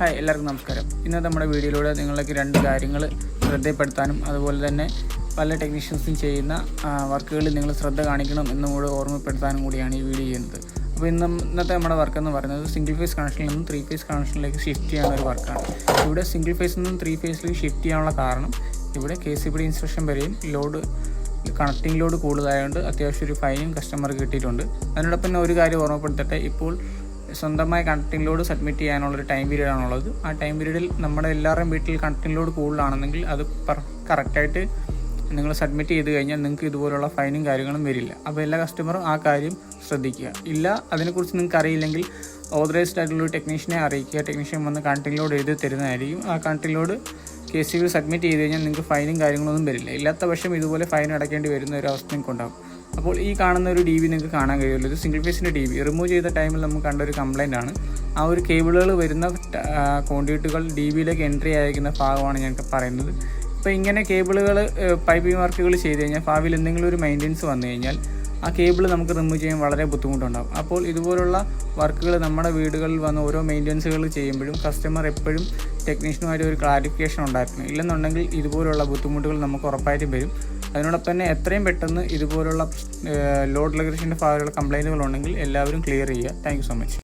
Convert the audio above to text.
Hi, എല്ലാവർക്കും നമസ്കാരം. ഇന്നത്തെ നമ്മുടെ വീഡിയോയിലൂടെ നിങ്ങൾക്ക് രണ്ട് കാര്യങ്ങൾ ശ്രദ്ധപ്പെടുത്താനും അതുപോലെ തന്നെ പല ടെക്നീഷ്യൻസും ചെയ്യുന്ന വർക്കുകളിൽ നിങ്ങൾ ശ്രദ്ധ കാണിക്കണം എന്നും കൂടെ ഓർമ്മപ്പെടുത്താനും കൂടിയാണ് ഈ വീഡിയോ ചെയ്യുന്നത്. അപ്പോൾ ഇന്നത്തെ നമ്മുടെ വർക്ക് എന്ന് പറയുന്നത് സിംഗിൾ ഫേസ് കണക്ഷനിൽ നിന്നും 3 ഫേസ് കണക്ഷനിലേക്ക് ഷിഫ്റ്റ് ചെയ്യാനുള്ള ഒരു വർക്കാണ്. ഇവിടെ സിംഗിൾ ഫേസിൽ നിന്നും 3 ഫേസിലേക്ക് ഷിഫ്റ്റ് ചെയ്യാനുള്ള കാരണം ഇവിടെ KCBD ഇൻസ്ട്രക്ഷൻ വരെയും കണക്റ്റിംഗ് ലോഡ് കൂടുതലായതുകൊണ്ട് അത്യാവശ്യം ഒരു ഫൈനും കസ്റ്റമർക്ക് കിട്ടിയിട്ടുണ്ട്. അതിനോടൊപ്പം തന്നെ ഒരു കാര്യം ഓർമ്മപ്പെടുത്തട്ടെ, ഇപ്പോൾ സ്വന്തമായി കണക്റ്റിംഗ് ലോഡ് സബ്മിറ്റ് ചെയ്യാനുള്ളൊരു ടൈം പീരീഡ് ആണുള്ളത്. ആ ടൈം പീരീഡിൽ നമ്മുടെ എല്ലാവരുടെയും വീട്ടിൽ കണക്റ്റിംഗ് ലോഡ് കൂടുതലാണെന്നെങ്കിൽ അത് കറക്റ്റായിട്ട് നിങ്ങൾ സബ്മിറ്റ് ചെയ്ത് കഴിഞ്ഞാൽ നിങ്ങൾക്ക് ഇതുപോലുള്ള ഫൈനും കാര്യങ്ങളും വരില്ല. അപ്പോൾ എല്ലാ കസ്റ്റമറും ആ കാര്യം ശ്രദ്ധിക്കുക. ഇല്ല, അതിനെക്കുറിച്ച് നിങ്ങൾക്ക് അറിയില്ലെങ്കിൽ ഓതറൈസ്ഡ് ആയിട്ടുള്ള ഒരു ടെക്നീഷ്യനെ അറിയിക്കുക. ടെക്നീഷ്യൻ വന്ന് കണക്റ്റിംഗ് ലോഡ് എഴുതി തരുന്നതായിരിക്കും. ആ കണക്റ്റിംഗ് ലോഡ് KCBD സബ്മിറ്റ് ചെയ്ത് കഴിഞ്ഞാൽ നിങ്ങൾക്ക് ഫൈനും കാര്യങ്ങളൊന്നും വരില്ല. ഇല്ലാത്ത പക്ഷം ഇതുപോലെ ഫൈൻ അടയ്ക്കേണ്ടി വരുന്ന ഒരു അവസ്ഥ നിങ്ങൾക്ക് ഉണ്ടാകും. അപ്പോൾ ഈ കാണുന്ന ഒരു DB നിങ്ങൾക്ക് കാണാൻ കഴിയുമല്ലോ. ഇത് സിംഗിൾ ഫേസിൻ്റെ DB റിമൂവ് ചെയ്ത ടൈമിൽ നമുക്ക് കണ്ട ഒരു കംപ്ലൈൻ്റ് ആണ്. ആ ഒരു കേബിളുകൾ വരുന്ന കോൺഡ്യൂട്ടുകൾ DBയിലേക്ക് എൻട്രി അയക്കുന്ന ഭാഗമാണ് ഞാൻ പറയുന്നത്. ഇപ്പോൾ ഇങ്ങനെ കേബിളുകൾ പൈപ്പിംഗ് വർക്കുകൾ ചെയ്ത് കഴിഞ്ഞാൽ ഭാവിയിൽ എന്തെങ്കിലും ഒരു മെയിൻ്റെനൻസ് വന്നു കഴിഞ്ഞാൽ ആ കേബിൾ നമുക്ക് റിമൂവ് ചെയ്യാൻ വളരെ ബുദ്ധിമുട്ടുണ്ടാകും. അപ്പോൾ ഇതുപോലുള്ള വർക്കുകൾ നമ്മുടെ വീടുകളിൽ വന്ന് ഓരോ മെയിൻ്റെനൻസുകൾ ചെയ്യുമ്പോഴും കസ്റ്റമർ എപ്പോഴും ടെക്നീഷ്യനുമായിട്ട് ഒരു ക്ലാരിഫിക്കേഷൻ ഉണ്ടായിരുന്നു. ഇല്ലെന്നുണ്ടെങ്കിൽ ഇതുപോലുള്ള ബുദ്ധിമുട്ടുകൾ നമുക്ക് ഉറപ്പായിട്ടും വരും. അതിനോടൊപ്പം തന്നെ എത്രയും പെട്ടെന്ന് ഇതുപോലുള്ള ലോഡ് റെഗുലേഷൻ്റെ ഭാഗമുള്ള കംപ്ലൈൻറ്റുകൾ ഉണ്ടെങ്കിൽ എല്ലാവരും ക്ലിയർ ചെയ്യുക. Thank you so much.